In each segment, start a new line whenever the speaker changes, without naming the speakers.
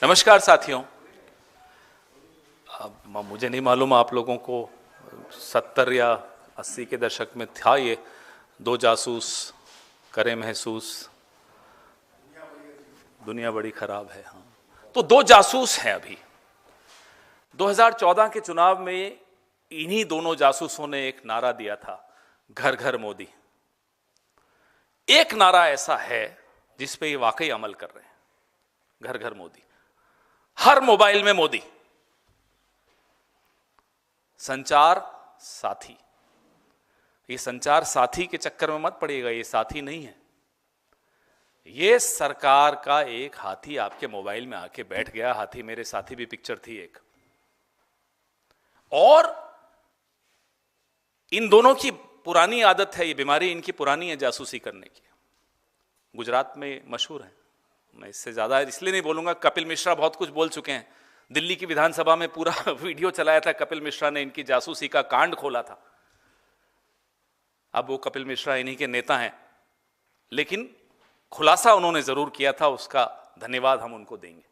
नमस्कार साथियों। अब मुझे नहीं मालूम आप लोगों को 70 या 80 के दशक में था ये दो जासूस करें महसूस, दुनिया बड़ी खराब है। हाँ, तो दो जासूस हैं। अभी 2014 के चुनाव में इन्हीं दोनों जासूसों ने एक नारा दिया था, घर घर मोदी। एक नारा ऐसा है जिस पे ये वाकई अमल कर रहे हैं, घर घर मोदी, हर मोबाइल में मोदी। संचार साथी, ये संचार साथी के चक्कर में मत पड़िएगा, ये साथी नहीं है। ये सरकार का एक हाथी आपके मोबाइल में आके बैठ गया। हाथी मेरे साथी भी पिक्चर थी एक। और इन दोनों की पुरानी आदत है, ये बीमारी इनकी पुरानी है, जासूसी करने की। गुजरात में मशहूर है, मैं इससे ज्यादा इसलिए नहीं बोलूंगा। कपिल मिश्रा बहुत कुछ बोल चुके हैं। दिल्ली की विधानसभा में पूरा वीडियो चलाया था, कपिल मिश्रा ने इनकी जासूसी का कांड खोला था। अब वो कपिल मिश्रा इन्हीं के नेता हैं, लेकिन खुलासा उन्होंने जरूर किया था, उसका धन्यवाद हम उनको देंगे।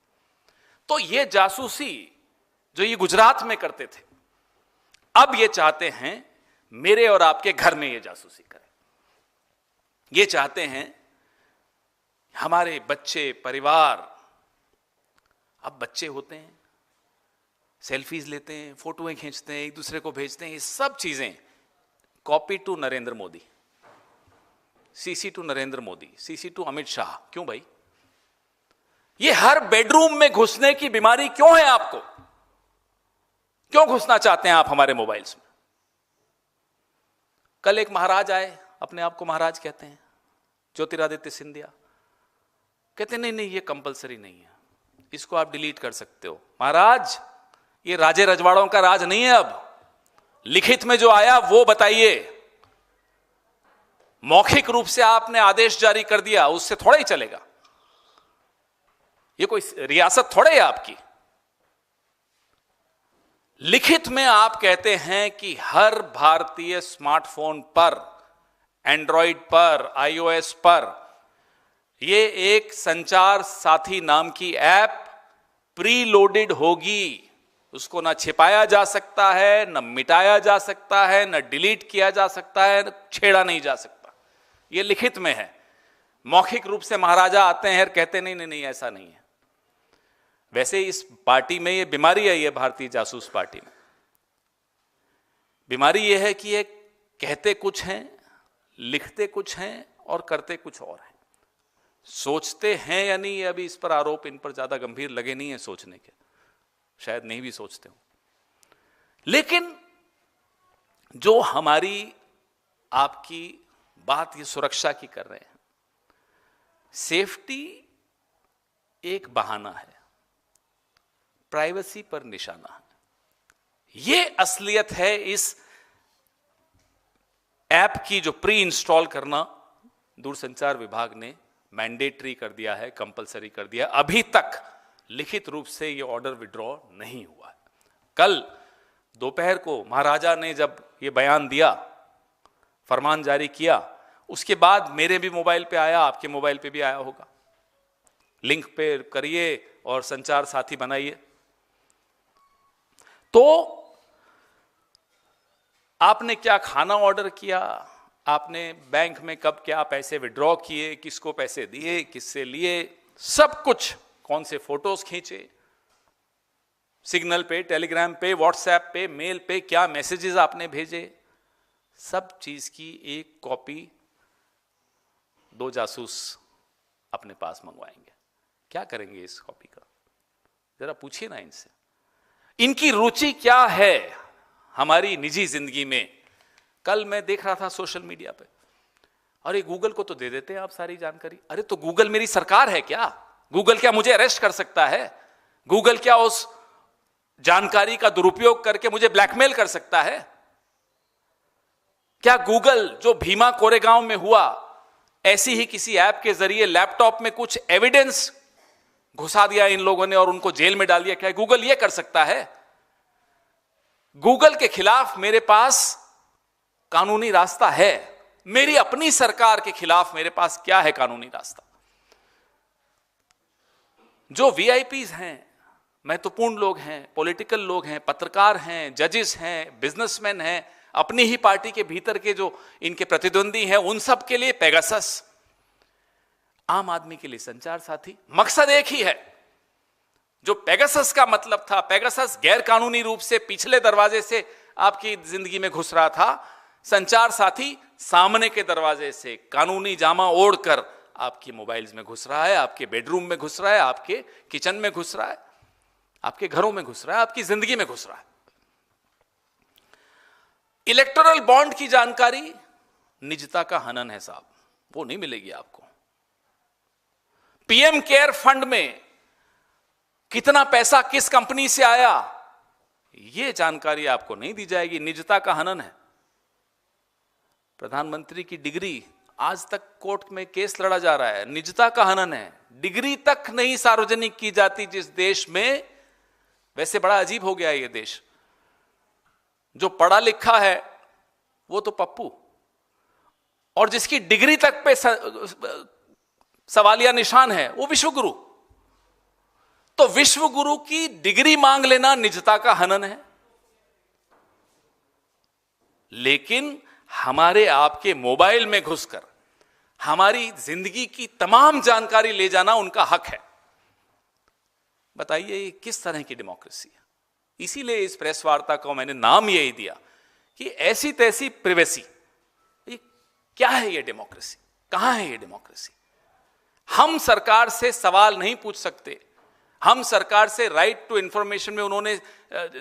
तो ये जासूसी जो ये गुजरात में करते थे, अब ये चाहते हैं मेरे और आपके घर में ये जासूसी करें। ये चाहते हैं हमारे बच्चे, परिवार, अब बच्चे होते हैं, सेल्फीज लेते हैं, फोटोएं खींचते हैं, एक दूसरे को भेजते हैं। ये सब चीजें copy to Narendra Modi, CC to Narendra Modi, CC to Amit Shah. क्यों भाई? ये हर बेडरूम में घुसने की बीमारी क्यों है आपको? क्यों घुसना चाहते हैं आप हमारे मोबाइल्स में? कल एक महाराज आए, अपने आप को महाराज कहते हैं, ज्योतिरादित्य सिंधिया, कहते नहीं नहीं ये कंपलसरी नहीं है, इसको आप डिलीट कर सकते हो। महाराज, ये राजे रजवाड़ों का राज नहीं है। अब लिखित में जो आया वो बताइए। मौखिक रूप से आपने आदेश जारी कर दिया, उससे थोड़ा ही चलेगा। ये कोई रियासत थोड़ा है आपकी। लिखित में आप कहते हैं कि हर भारतीय स्मार्टफोन पर, एंड्रॉइड पर, आईओएस पर ये एक संचार साथी नाम की ऐप प्री लोडेड होगी। उसको ना छिपाया जा सकता है, ना मिटाया जा सकता है, ना डिलीट किया जा सकता है, ना छेड़ा नहीं जा सकता। ये लिखित में है। मौखिक रूप से महाराजा आते हैं और कहते नहीं नहीं नहीं ऐसा नहीं है। वैसे इस पार्टी में ये बीमारी है, ये भारतीय जासूस पार्टी में बीमारी ये है कि ये कहते कुछ हैं, लिखते कुछ हैं और करते कुछ और हैं। सोचते हैं या नहीं, अभी इस पर आरोप इन पर ज्यादा गंभीर लगे नहीं है सोचने के, शायद नहीं भी सोचते हो। लेकिन जो हमारी आपकी बात ये सुरक्षा की कर रहे हैं, सेफ्टी एक बहाना है, प्राइवेसी पर निशाना है। ये असलियत है इस ऐप की, जो प्री इंस्टॉल करना दूरसंचार विभाग ने मैंडेटरी कर दिया है, कंपलसरी कर दिया। अभी तक लिखित रूप से ये ऑर्डर विड्रॉ नहीं हुआ है। कल दोपहर को महाराजा ने जब ये बयान दिया, फरमान जारी किया, उसके बाद मेरे भी मोबाइल पे आया, आपके मोबाइल पे भी आया होगा। लिंक पे करिए और संचार साथी बनाइए। तो आपने क्या खाना ऑर्डर किया, आपने बैंक में कब क्या पैसे विड्रॉ किए, किसको पैसे दिए, किससे लिए, सब कुछ, कौन से फोटोज खींचे, सिग्नल पे, टेलीग्राम पे, व्हाट्सएप पे, मेल पे क्या मैसेजेस आपने भेजे, सब चीज की एक कॉपी दो जासूस अपने पास मंगवाएंगे। क्या करेंगे इस कॉपी का? जरा पूछिए ना इनसे, इनकी रुचि क्या है हमारी निजी जिंदगी में। कल मैं देख रहा था सोशल मीडिया पे, अरे गूगल को तो दे देते हैं आप सारी जानकारी। अरे तो गूगल मेरी सरकार है क्या? गूगल क्या मुझे अरेस्ट कर सकता है? गूगल क्या उस जानकारी का दुरुपयोग करके मुझे ब्लैकमेल कर सकता है? क्या गूगल जो भीमा कोरेगांव में हुआ, ऐसी ही किसी ऐप के जरिए लैपटॉप में कुछ एविडेंस घुसा दिया इन लोगों ने और उनको जेल में डाल दिया, क्या गूगल ये कर सकता है? गूगल के खिलाफ मेरे पास कानूनी रास्ता है, मेरी अपनी सरकार के खिलाफ मेरे पास क्या है कानूनी रास्ता? जो वीआईपीज हैं, महत्वपूर्ण लोग हैं, पॉलिटिकल लोग हैं, पत्रकार हैं, जजेस हैं, बिजनेसमैन हैं, अपनी ही पार्टी के भीतर के जो इनके प्रतिद्वंदी हैं, उन सब के लिए पेगासस, आम आदमी के लिए संचार साथी। मकसद एक ही है। जो पेगासस का मतलब था, पेगासस गैर कानूनी रूप से पिछले दरवाजे से आपकी जिंदगी में घुस रहा था, संचार साथी सामने के दरवाजे से कानूनी जामा ओढ़कर आपकी मोबाइल्स में घुस रहा है, आपके बेडरूम में घुस रहा है, आपके किचन में घुस रहा है, आपके घरों में घुस रहा है, आपकी जिंदगी में घुस रहा है। इलेक्टोरल बॉन्ड की जानकारी निजता का हनन है साहब, वो नहीं मिलेगी आपको। पीएम केयर फंड में कितना पैसा किस कंपनी से आया, यह जानकारी आपको नहीं दी जाएगी, निजता का हनन है। प्रधानमंत्री की डिग्री, आज तक कोर्ट में केस लड़ा जा रहा है, निजता का हनन है। डिग्री तक नहीं सार्वजनिक की जाती जिस देश में, वैसे बड़ा अजीब हो गया ये देश, जो पढ़ा लिखा है वो तो पप्पू, और जिसकी डिग्री तक पे सवालिया निशान है वो विश्वगुरु। तो विश्वगुरु की डिग्री मांग लेना निजता का हनन है, लेकिन हमारे आपके मोबाइल में घुसकर हमारी जिंदगी की तमाम जानकारी ले जाना उनका हक है। बताइए ये किस तरह की डेमोक्रेसी है? इसीलिए इस प्रेस वार्ता को मैंने नाम यही दिया कि ऐसी तैसी प्रिवेसी। ये क्या है? ये डेमोक्रेसी कहां है? ये डेमोक्रेसी। हम सरकार से सवाल नहीं पूछ सकते। हम सरकार से राइट टू इंफॉर्मेशन में उन्होंने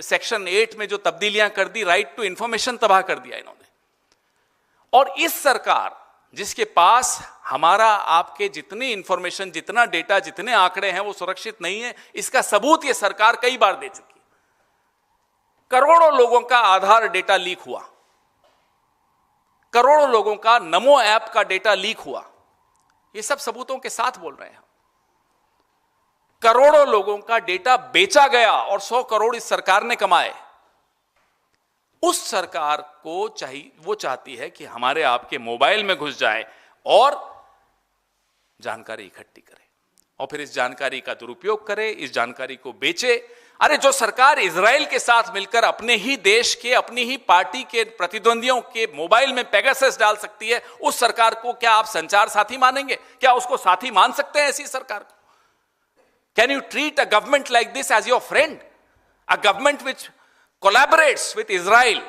सेक्शन 8 में जो तब्दीलियां कर दी, राइट टू इंफॉर्मेशन तबाह कर दिया इन्होंने। और इस सरकार जिसके पास हमारा आपके जितनी इंफॉर्मेशन, जितना डेटा, जितने आंकड़े हैं वो सुरक्षित नहीं है, इसका सबूत ये सरकार कई बार दे चुकी है। करोड़ों लोगों का आधार डेटा लीक हुआ, करोड़ों लोगों का नमो ऐप का डेटा लीक हुआ, ये सब सबूतों के साथ बोल रहे हैं। करोड़ों लोगों का डेटा बेचा गया और 100 करोड़ इस सरकार ने कमाए। उस सरकार को चाहिए, वो चाहती है कि हमारे आपके मोबाइल में घुस जाए और जानकारी इकट्ठी करे और फिर इस जानकारी का दुरुपयोग करे, इस जानकारी को बेचे। अरे जो सरकार इजराइल के साथ मिलकर अपने ही देश के, अपनी ही पार्टी के प्रतिद्वंदियों के मोबाइल में पेगासस डाल सकती है, उस सरकार को क्या आप संचार साथी मानेंगे? क्या उसको साथी मान सकते हैं ऐसी सरकार को? Can you treat a government like this as your friend? A government which collaborates with Israel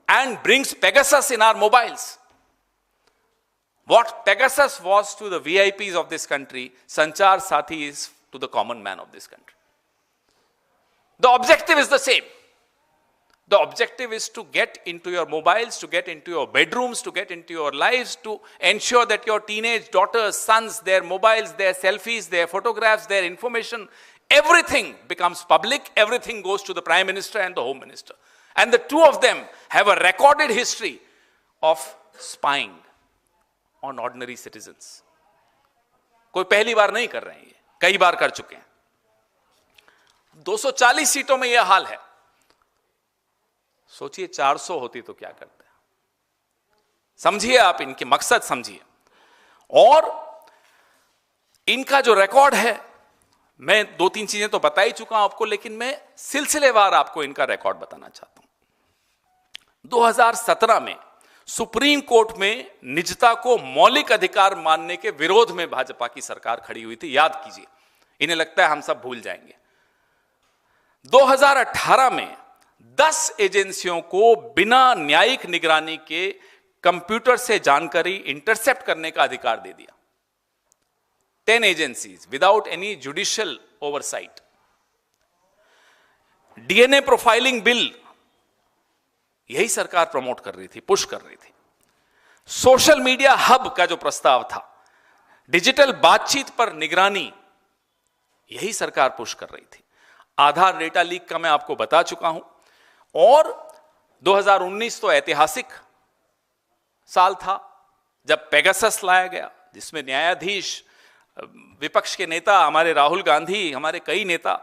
and brings Pegasus in our mobiles. What Pegasus was to the VIPs of this country, Sanchar Sathi is to the common man of this country. The objective is the same. The objective is to get into your mobiles, to get into your bedrooms, to get into your lives, to ensure that your teenage daughters, sons, their mobiles, their selfies, their photographs, their information, everything becomes public, everything goes to the Prime Minister and the Home Minister. And the two of them have a recorded history of spying on ordinary citizens. कोई पहली बार नहीं कर रहे हैं, ये कई बार कर चुके हैं। 240 सीटों में यह हाल है। सोचिए 400 होती तो क्या करते हैं? समझिए आप इनके मकसद समझिए। और इनका जो रिकॉर्ड है, मैं 2-3 चीजें तो बता ही चुका हूं आपको, लेकिन मैं सिलसिलेवार आपको इनका रिकॉर्ड बताना चाहता हूं। 2017 में सुप्रीम कोर्ट में निजता को मौलिक अधिकार मानने के विरोध में भाजपा की सरकार खड़ी हुई थी, याद कीजिए। इन्हें लगता है हम सब भूल जाएंगे। 2018 में 10 एजेंसियों को बिना न्यायिक निगरानी के कंप्यूटर से जानकारी इंटरसेप्ट करने का अधिकार दे दिया। 10 agencies without any judicial oversight. DNA profiling bill यही सरकार प्रमोट कर रही थी, पुश कर रही थी। सोशल मीडिया हब का जो प्रस्ताव था, डिजिटल बातचीत पर निगरानी, यही सरकार पुश कर रही थी। आधार डेटा लीक का मैं आपको बता चुका हूं। और 2019 तो ऐतिहासिक साल था जब पेगासस लाया गया, जिसमें न्यायाधीश, विपक्ष के नेता, हमारे राहुल गांधी, हमारे कई नेता,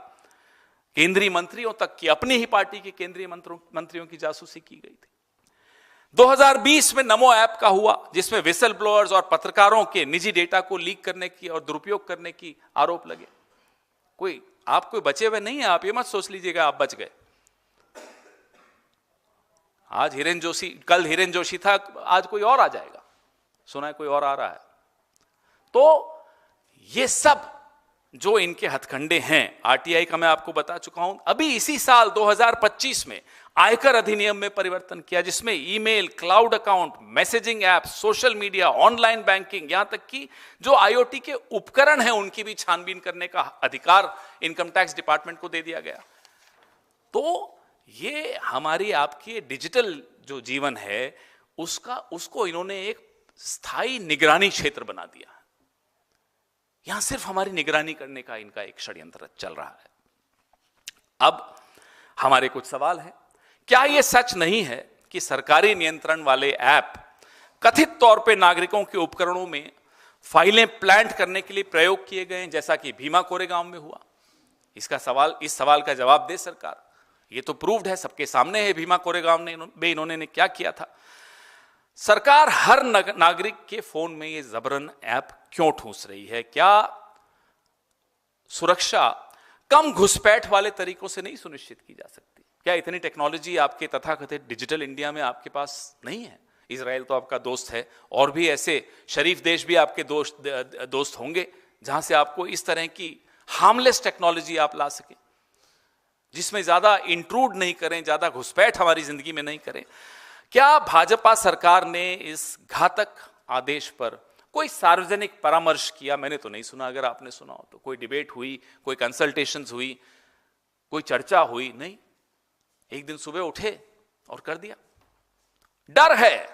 केंद्रीय मंत्रियों तक की, अपनी ही पार्टी के केंद्रीय मंत्रियों की जासूसी की गई थी। 2020 में नमो ऐप का हुआ, जिसमें विसल ब्लोअर्स और पत्रकारों के निजी डेटा को लीक करने की और दुरुपयोग करने की आरोप लगे। आप कोई बचे हुए नहीं है, आप ये मत सोच लीजिएगा आप बच गए। आज हिरेन जोशी, कल हिरेन जोशी था, आज कोई और आ जाएगा, सुना है कोई और आ रहा है। तो ये सब जो इनके हथकंडे हैं, आरटीआई का मैं आपको बता चुका हूं। अभी इसी साल 2025 में आयकर अधिनियम में परिवर्तन किया, जिसमें email, cloud account, messaging app, social media, online banking, यहां तक कि जो आईओटी के उपकरण हैं उनकी भी छानबीन करने का अधिकार इनकम टैक्स डिपार्टमेंट को दे दिया गया। तो ये हमारी आपकी डिजिटल जो जीवन है उसको इन्होंने एक स्थायी निगरानी क्षेत्र बना दिया। यहां सिर्फ हमारी निगरानी करने का इनका एक षड्यंत्र चल रहा है। अब हमारे कुछ सवाल हैं। क्या यह सच नहीं है कि सरकारी नियंत्रण वाले ऐप कथित तौर पे नागरिकों के उपकरणों में फाइलें प्लांट करने के लिए प्रयोग किए गए, जैसा कि भीमा कोरेगांव में हुआ? इस सवाल का जवाब दे सरकार। ये तो प्रूव्ड है, सबके सामने है भीमा कोरेगांव में इन्होंने क्या किया था। सरकार हर नागरिक के फोन में ये जबरन ऐप क्यों ठूस रही है? क्या सुरक्षा कम घुसपैठ वाले तरीकों से नहीं सुनिश्चित की जा सकती? क्या इतनी टेक्नोलॉजी आपके तथाकथित डिजिटल इंडिया में आपके पास नहीं है? इजराइल तो आपका दोस्त है, और भी ऐसे शरीफ देश भी आपके दोस्त होंगे जहां से आपको इस तरह की हार्मलेस टेक्नोलॉजी आप ला सकें, जिसमें ज्यादा इंट्रूड नहीं करें, ज्यादा घुसपैठ हमारी जिंदगी में नहीं करें। क्या भाजपा सरकार ने इस घातक आदेश पर कोई सार्वजनिक परामर्श किया? मैंने तो नहीं सुना, अगर आपने सुना हो तो। कोई डिबेट हुई, कोई कंसल्टेशंस हुई, कोई चर्चा हुई? नहीं, एक दिन सुबह उठे और कर दिया। डर है,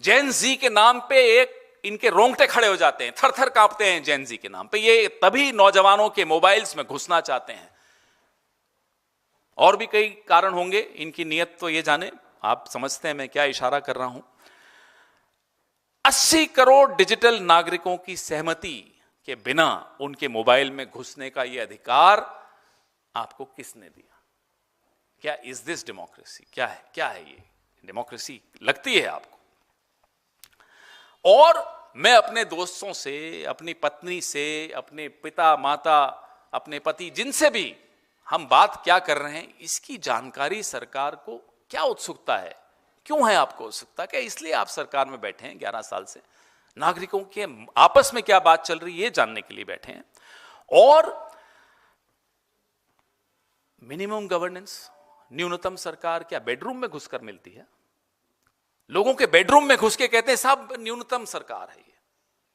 जेन जी के नाम पे एक इनके रोंगटे खड़े हो जाते हैं, थर थर कांपते हैं जेन जी के नाम पे। ये तभी नौजवानों के मोबाइल्स में घुसना चाहते हैं। और भी कई कारण होंगे, इनकी नीयत तो ये जाने, आप समझते हैं मैं क्या इशारा कर रहा हूं। 80 करोड़ डिजिटल नागरिकों की सहमति के बिना उनके मोबाइल में घुसने का यह अधिकार आपको किसने दिया? क्या इज दिस डेमोक्रेसी? क्या है ये डेमोक्रेसी लगती है आपको? और मैं अपने दोस्तों से, अपनी पत्नी से, अपने पिता माता, अपने पति, जिनसे भी हम बात क्या कर रहे हैं, इसकी जानकारी सरकार को क्या उत्सुकता है? क्यों है आपको उत्सुकता? क्या इसलिए आप सरकार में बैठे हैं 11 साल से? नागरिकों के आपस में क्या बात चल रही है ये जानने के लिए बैठे हैं। और मिनिमम गवर्नेंस, न्यूनतम सरकार क्या बेडरूम में घुसकर मिलती है? लोगों के बेडरूम में घुस के कहते हैं साहब न्यूनतम सरकार है,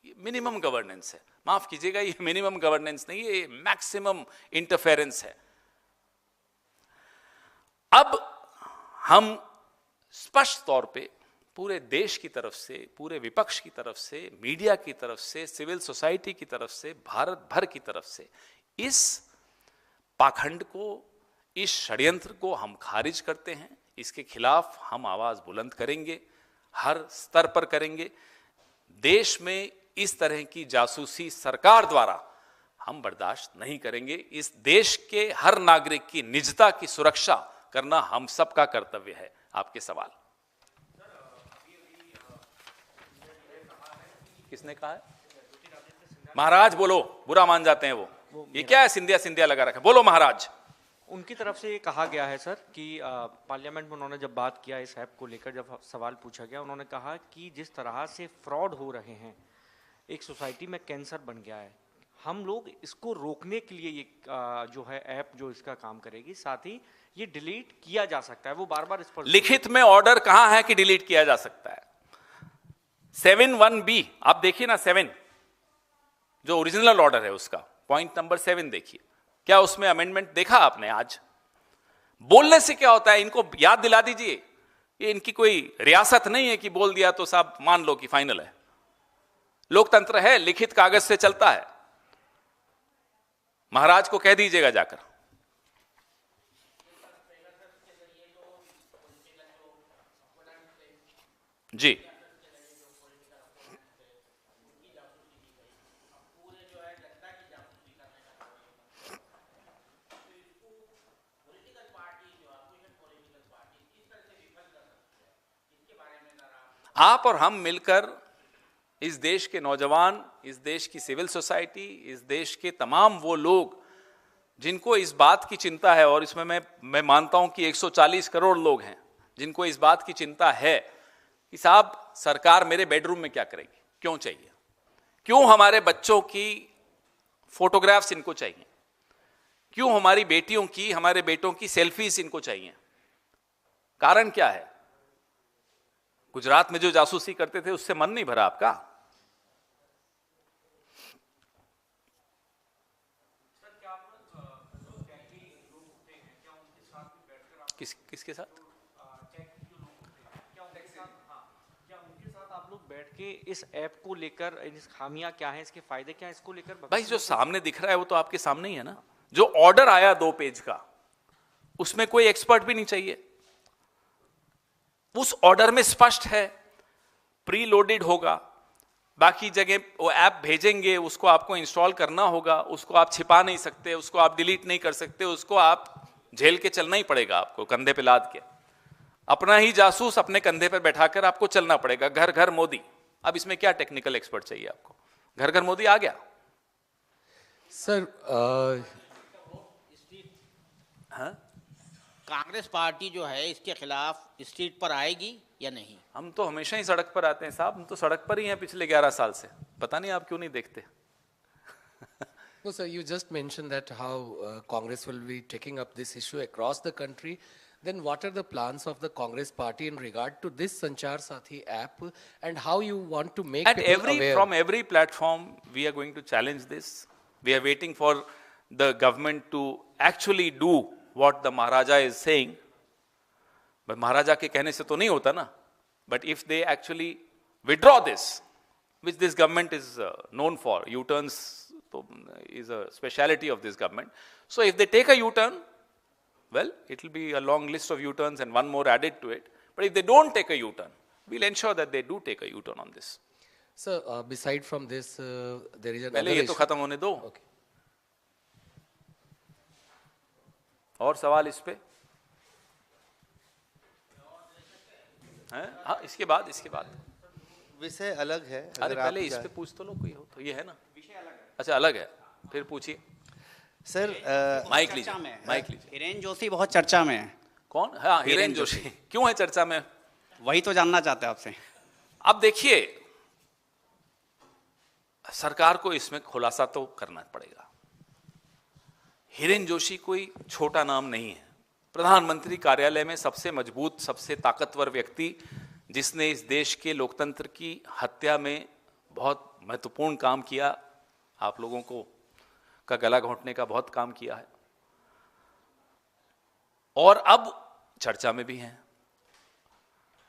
ये मिनिमम गवर्नेंस है। माफ कीजिएगा, ये मिनिमम गवर्नेंस नहीं, ये मैक्सिमम इंटरफेरेंस है। अब हम स्पष्ट तौर पे पूरे देश की तरफ से, पूरे विपक्ष की तरफ से, मीडिया की तरफ से, सिविल सोसाइटी की तरफ से, भारत भर की तरफ से इस पाखंड को, इस षड्यंत्र को हम खारिज करते हैं। इसके खिलाफ हम आवाज बुलंद करेंगे, हर स्तर पर करेंगे। देश में इस तरह की जासूसी सरकार द्वारा हम बर्दाश्त नहीं करेंगे। इस देश के हर नागरिक की निजता की सुरक्षा करना हम सबका कर्तव्य है। आपके सवाल किसने कहा है? महाराज बोलो, बुरा मान जाते हैं वो। ये क्या है सिंधिया सिंधिया लगा रखा? बोलो महाराज।
उनकी तरफ से ये कहा गया है सर कि पार्लियामेंट में उन्होंने जब बात किया इस ऐप को लेकर, जब सवाल पूछा गया, उन्होंने कहा कि जिस तरह से फ्रॉड हो रहे हैं, एक सोसाइटी में कैंसर बन गया है। हम लोग इसको रोकने के लिए ये जो है ऐप जो इसका काम करेगी, साथ ही ये डिलीट किया जा सकता है। वो बार बार इस पर
लिखित में ऑर्डर कहां है कि डिलीट किया जा सकता है? 7(1)(b) आप देखिए ना, 7 जो ओरिजिनल ऑर्डर है उसका पॉइंट नंबर 7 देखिए। क्या उसमें अमेंडमेंट देखा आपने? आज बोलने से क्या होता है, इनको याद दिला दीजिए। ये इनकी कोई रियासत नहीं है कि बोल दिया तो साहब मान लो कि फाइनल है। लोकतंत्र है, लिखित कागज से चलता है। महाराज को कह दीजिएगा जाकर। जी, आप और हम मिलकर इस देश के नौजवान, इस देश की सिविल सोसाइटी, इस देश के तमाम वो लोग जिनको इस बात की चिंता है, और इसमें मैं मानता हूं कि 140 करोड़ लोग हैं जिनको इस बात की चिंता है कि साहब सरकार मेरे बेडरूम में क्या करेगी, क्यों चाहिए, क्यों हमारे बच्चों की फोटोग्राफ्स इनको चाहिए, क्यों हमारी बेटियों की, हमारे बेटों की सेल्फीज इनको चाहिए, कारण क्या है? गुजरात में जो जासूसी करते थे उससे मन नहीं भरा आपका? किसके साथ?
आप लोग बैठ के इस ऐप को लेकर, इस खामियां क्या हैं, इसके फायदे क्या हैं, इसको लेकर
भाई जो सामने दिख रहा है वो तो आपके सामने ही है ना। जो ऑर्डर आया 2 पेज का, उसमें कोई एक्सपर्ट भी नहीं चाहिए। उस ऑर्डर में स्पष्ट है प्री लोडेड होगा, बाकी जगह वो ऐप भेजेंगे, उसको आपको इंस्टॉल करना होगा, उसको आप छिपा नहीं सकते, उसको आप डिलीट नहीं कर सकते, उसको आप झेल के चलना ही पड़ेगा, आपको कंधे पे लाद के अपना ही जासूस अपने कंधे पर बैठाकर आपको चलना पड़ेगा। घर घर मोदी। अब इसमें क्या टेक्निकल एक्सपर्ट चाहिए आपको? घर घर मोदी आ गया
सर।
हाँ?
कांग्रेस पार्टी जो है इसके खिलाफ स्ट्रीट पर आएगी या नहीं?
हम तो हमेशा ही सड़क पर आते हैं साहब, हम तो सड़क पर ही हैं पिछले 11 साल से। पता नहीं आप क्यों नहीं देखते।
No, sir, you just mentioned that how Congress will be taking up this issue across the country. Then what are the plans of the Congress party in regard to this Sanchar Sathi app, and how you want to make people aware?
From every platform, we are going to challenge this. We are waiting for the government to actually do what the Maharaja is saying. But Maharaja के कहने से तो नहीं होता ना. But if they actually withdraw this, which this government is known for, U-turns is a speciality of this government. So if they take a U-turn, well, it will be a long list of U-turns and one more added to it. But if they don't take a U-turn, we'll ensure that they do take a U-turn on this.
Sir, beside from this, there is another
पहले ये तो खत्म होने दो।
Okay.
और सवाल इस पे हैं? हाँ, इसके बाद
विषय अलग है।
अरे पहले इस पे पूछ तो लो, कोई हो तो। ये है ना विषय अलग है। अच्छा अलग है, फिर पूछिए
सर।
माइक लीजिए, माइक लीजिए।
हिरेन जोशी बहुत चर्चा में है।
कौन? हाँ, हिरेन जोशी। क्यों है चर्चा में?
वही तो जानना चाहते हैं आपसे।
अब देखिए, सरकार को इसमें खुलासा तो करना पड़ेगा। हिरेन जोशी कोई छोटा नाम नहीं है। प्रधानमंत्री कार्यालय में सबसे मजबूत, सबसे ताकतवर व्यक्ति, जिसने इस देश के लोकतंत्र की हत्या में बहुत महत्वपूर्ण काम किया, आप लोगों को का गला घोंटने का बहुत काम किया है, और अब चर्चा में भी हैं।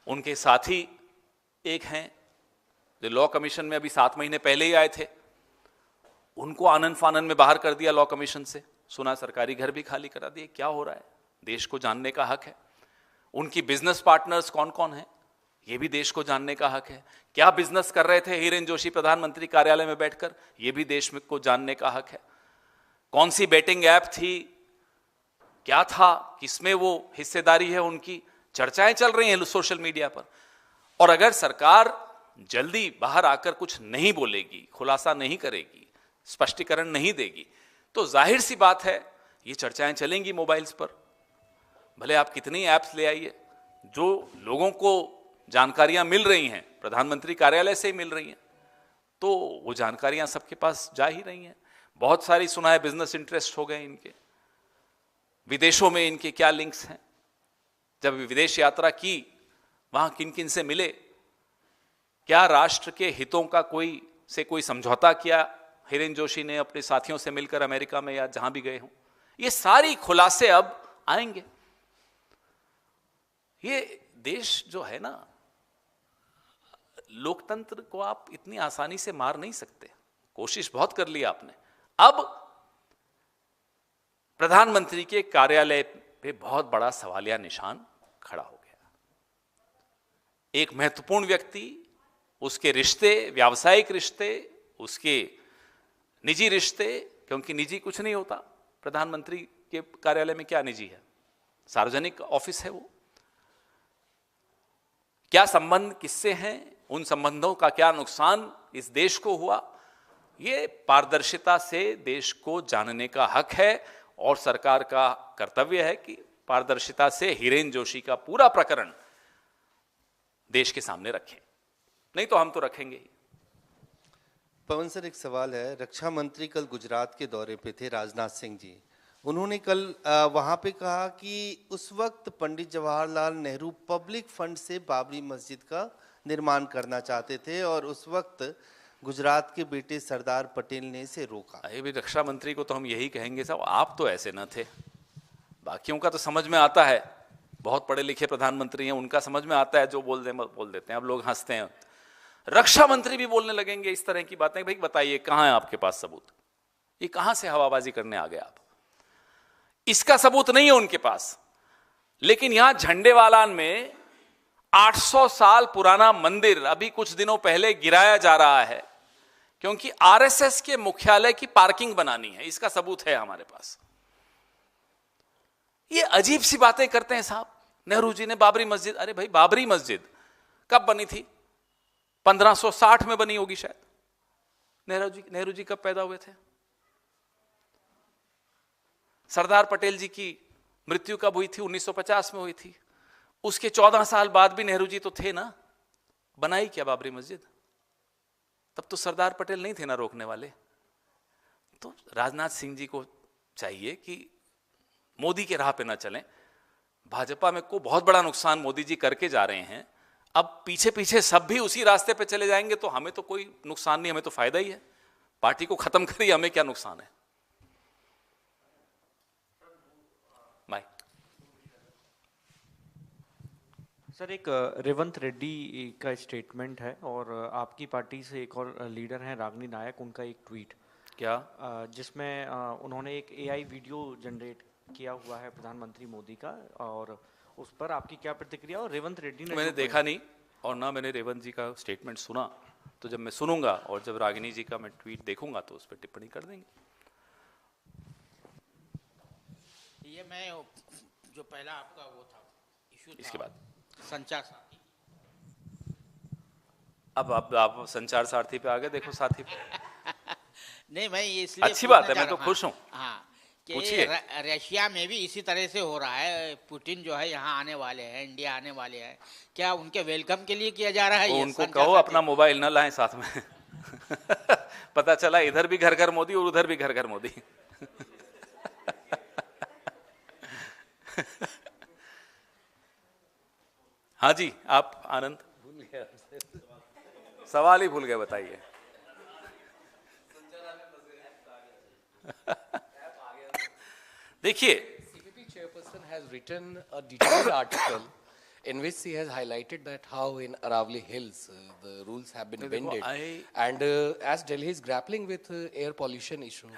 उनके साथी एक हैं जो लॉ कमीशन में अभी 7 महीने पहले ही आए थे, उनको आनन फानन में बाहर कर दिया लॉ कमीशन से। सुना सरकारी घर भी खाली करा दिए। क्या हो रहा है, देश को जानने का हक है। उनकी बिजनेस पार्टनर्स कौन कौन है, ये भी देश को जानने का हक है। क्या बिजनेस कर रहे थे हिरेन जोशी प्रधानमंत्री कार्यालय में बैठकर, ये भी देश में को जानने का हक है। कौन सी बेटिंग ऐप थी, क्या था, किसमें वो हिस्सेदारी है उनकी, चर्चाएं चल रही हैं सोशल मीडिया पर। और अगर सरकार जल्दी बाहर आकर कुछ नहीं बोलेगी, खुलासा नहीं करेगी, स्पष्टीकरण नहीं देगी, तो जाहिर सी बात है ये चर्चाएं चलेंगी मोबाइल्स पर। भले आप कितनी ऐप्स ले आइए, जो लोगों को जानकारियां मिल रही हैं प्रधानमंत्री कार्यालय से ही मिल रही हैं, तो वो जानकारियां सबके पास जा ही रही हैं। बहुत सारी सुना है बिजनेस इंटरेस्ट हो गए इनके, विदेशों में इनके क्या लिंक्स हैं, जब विदेश यात्रा की वहां किन किन से मिले, क्या राष्ट्र के हितों का कोई समझौता किया हिरेन जोशी ने अपने साथियों से मिलकर अमेरिका में या जहां भी गए हों। ये सारी खुलासे अब आएंगे। ये देश जो है ना, लोकतंत्र को आप इतनी आसानी से मार नहीं सकते। कोशिश बहुत कर ली आपने। अब प्रधानमंत्री के कार्यालय पे बहुत बड़ा सवालिया निशान खड़ा हो गया। एक महत्वपूर्ण व्यक्ति, उसके रिश्ते, व्यावसायिक रिश्ते, उसके निजी रिश्ते, क्योंकि निजी कुछ नहीं होता प्रधानमंत्री के कार्यालय में, क्या निजी है, सार्वजनिक ऑफिस है वो। क्या संबंध किससे हैं, उन संबंधों का क्या नुकसान इस देश को हुआ, ये पारदर्शिता से देश को जानने का हक है और सरकार का कर्तव्य है कि पारदर्शिता से हिरेन जोशी का पूरा प्रकरण देश के सामने रखें, नहीं तो हम तो रखेंगे ही।
पवन सर, एक सवाल है। रक्षा मंत्री कल गुजरात के दौरे पे थे, राजनाथ सिंह जी। उन्होंने कल वहां पे कहा कि उस वक्त पंडित जवाहरलाल नेहरू पब्लिक फंड से बाबरी मस्जिद का निर्माण करना चाहते थे और उस वक्त गुजरात के बेटे सरदार पटेल ने इसे रोका।
अरे भी रक्षा मंत्री को तो हम यही कहेंगे साहब, आप तो ऐसे न थे। बाकियों का तो समझ में आता है, बहुत पढ़े लिखे प्रधानमंत्री हैं, उनका समझ में आता है, जो बोल देते हैं। अब लोग हंसते हैं। रक्षा मंत्री भी बोलने लगेंगे इस तरह की बातें। भाई बताइए कहां है आपके पास सबूत? ये कहां से हवाबाजी करने आ गए आप? इसका सबूत नहीं है उनके पास। लेकिन यहां झंडेवालान में 800 साल पुराना मंदिर अभी कुछ दिनों पहले गिराया जा रहा है क्योंकि आरएसएस के मुख्यालय की पार्किंग बनानी है। इसका सबूत है हमारे पास। ये अजीब सी बातें करते हैं साहब। नेहरू जी ने बाबरी मस्जिद, अरे भाई बाबरी मस्जिद कब बनी थी? 1560 में बनी होगी शायद। नेहरू जी कब पैदा हुए थे? सरदार पटेल जी की मृत्यु कब हुई थी? 1950 में हुई थी। उसके 14 साल बाद भी नेहरू जी तो थे ना। बनाई क्या बाबरी मस्जिद? तब तो सरदार पटेल नहीं थे ना रोकने वाले। तो राजनाथ सिंह जी को चाहिए कि मोदी के राह पे ना चलें। भाजपा में को बहुत बड़ा नुकसान मोदी जी करके जा रहे हैं। अब पीछे पीछे सब भी उसी रास्ते पे चले जाएंगे तो हमें तो कोई नुकसान नहीं, हमें तो फायदा ही है। पार्टी को खत्म करिए, हमें क्या नुकसान है। माइक
सर, एक रेवंत रेड्डी का स्टेटमेंट है और आपकी पार्टी से एक और लीडर हैं रागिनी नायक, उनका एक ट्वीट
क्या
जिसमें उन्होंने एक एआई वीडियो जनरेट किया हुआ है प्रधानमंत्री मोदी का, और उस पर आपकी क्या प्रतिक्रिया? और रेवंत रेड्डी ने
मैंने देखा नहीं और ना मैंने रेवंत जी का स्टेटमेंट सुना। तो जब मैं सुनूंगा और जब रागिनी जी का मैं ट्वीट देखूंगा तो उस पर टिप्पणी कर देंगे।
ये मैं जो पहला आपका वो था इशू,
इसके बाद
संचार साथी।
अब आप संचार सारथी पे आ गए। देखो साथी पे
नहीं, मैं ये इसलिए
अच्छी बात है,
पूछना
मैं तो
चाह रहा-
खुश हूँ।
हाँ, कि
पूछिए।
रशिया में भी इसी तरह से हो रहा है। पुतिन जो है यहाँ आने वाले हैं, इंडिया आने वाले हैं। क्या उनके वेलकम के लिए किया जा रहा है?
वो
ये
उनको
संचार
कहो
साथी?
अपना मोबाइल ना लाएं साथ में। पता चला इधर भी घर घर मोदी और उधर भी घर घर मोदी। हाँ जी, आप आनंद भूल गए, सवाल ही भूल गए, बताइए। देखिए,
CPP chairperson has written a detailed article in which he has highlighted that how in Aravali Hills the rules have been bended, and as Delhi is grappling with air pollution issue.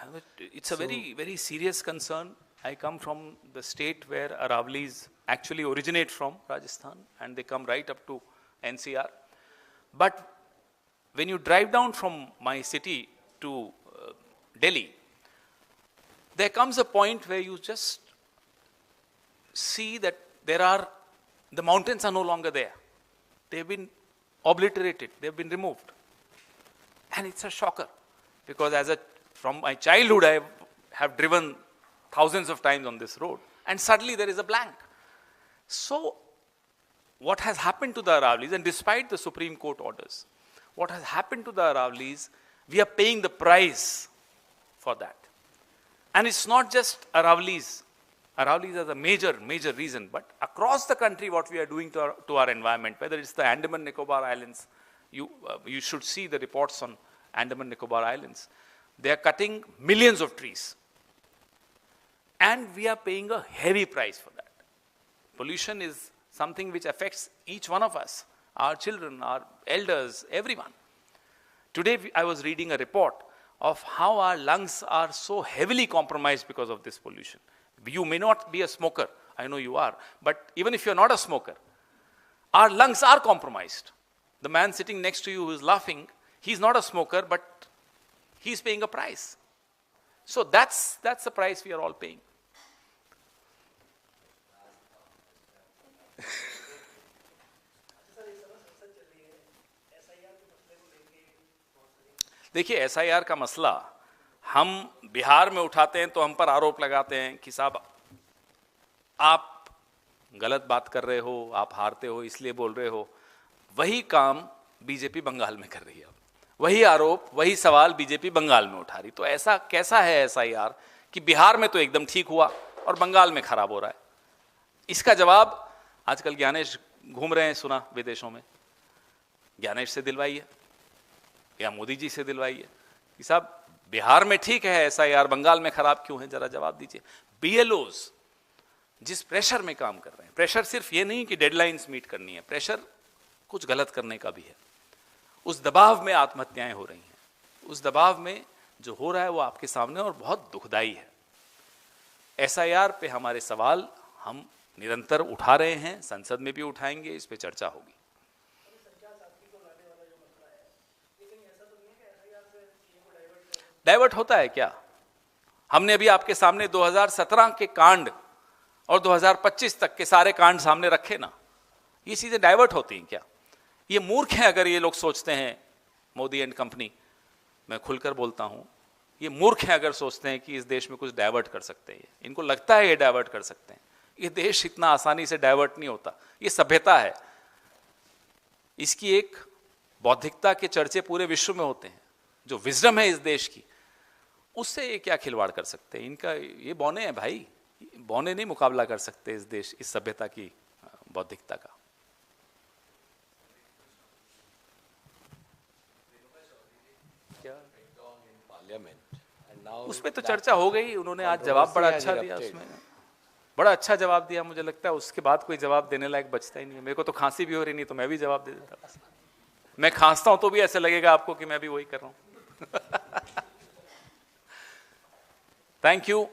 it's a very serious concern. I come from the state where Aravali's actually originate from, Rajasthan, and they come right up to NCR. But when you drive down from my city to Delhi, there comes a point where you just see that the mountains are no longer there. They've been obliterated, they've been removed. And it's a shocker, because from my childhood I have driven thousands of times on this road, and suddenly there is a blank. So what has happened to the Aravali's, and despite the Supreme Court orders, what has happened to the Aravali's, we are paying the price for that. And it's not just Aravali's. Aravali's is a major reason, but across the country what we are doing to our environment, whether it's the Andaman Nicobar Islands, you should see the reports on Andaman Nicobar Islands. They are cutting millions of trees. And we are paying a heavy price for that. Pollution is something which affects each one of us, our children, our elders, everyone. Today I was reading a report of how our lungs are so heavily compromised because of this pollution. You may not be a smoker, I know you are, but even if you're not a smoker, our lungs are compromised. The man sitting next to you who is laughing, he's not a smoker, but he's paying a price. So that's the price we are all paying. देखिए SIR का मसला हम बिहार में उठाते हैं तो हम पर आरोप लगाते हैं कि साहब आप गलत बात कर रहे हो, आप हारते हो इसलिए बोल रहे हो। वही काम बीजेपी बंगाल में कर रही है। वही आरोप, वही सवाल बीजेपी बंगाल में उठा रही। तो ऐसा कैसा है एसआईआर कि बिहार में तो एकदम ठीक हुआ और बंगाल में खराब हो रहा है? इसका जवाब आजकल ज्ञानेश घूम रहे हैं, सुना विदेशों में। ज्ञानेश से दिलवाइए या मोदी जी से दिलवाइए कि साहब बिहार में ठीक है एसआईआर, बंगाल में खराब क्यों है, जरा जवाब दीजिए। बीएलओज जिस प्रेशर में काम कर रहे हैं, प्रेशर सिर्फ ये नहीं कि डेडलाइंस मीट करनी है, प्रेशर कुछ गलत करने का भी है। उस दबाव में आत्महत्याएं हो रही हैं, उस दबाव में जो हो रहा है वो आपके सामने और बहुत दुखदाई है। एसआईआर पे हमारे सवाल हम निरंतर उठा रहे हैं, संसद में भी उठाएंगे, इस पे चर्चा होगी। डाइवर्ट होता है क्या? हमने अभी आपके सामने 2017 के कांड और 2025 तक के सारे कांड सामने रखे ना। ये चीजें डाइवर्ट होती हैं क्या? ये मूर्ख हैं अगर ये लोग सोचते हैं, मोदी एंड कंपनी, मैं खुलकर बोलता हूं, ये मूर्ख हैं अगर सोचते हैं कि इस देश में कुछ डाइवर्ट कर सकते हैं। इनको लगता है ये डाइवर्ट कर सकते हैं। ये देश इतना आसानी से डाइवर्ट नहीं होता। ये सभ्यता है, इसकी एक बौद्धिकता के चर्चे पूरे विश्व में होते हैं। जो विजडम है इस देश की, उससे ये क्या खिलवाड़ कर सकते हैं? इनका ये बौने हैं भाई, बौने नहीं मुकाबला कर सकते इस देश, इस सभ्यता की बौद्धिकता का। उसमें तो चर्चा हो गई, उन्होंने आज जवाब बड़ा अच्छा दिया, उसमें बड़ा अच्छा जवाब दिया। मुझे लगता है उसके बाद कोई जवाब देने लायक बचता ही नहीं है। मेरे को तो खांसी भी हो रही नहीं तो मैं भी जवाब दे देता। मैं खांसता हूं तो भी ऐसे लगेगा आपको कि मैं भी वही कर रहा हूं। Thank you.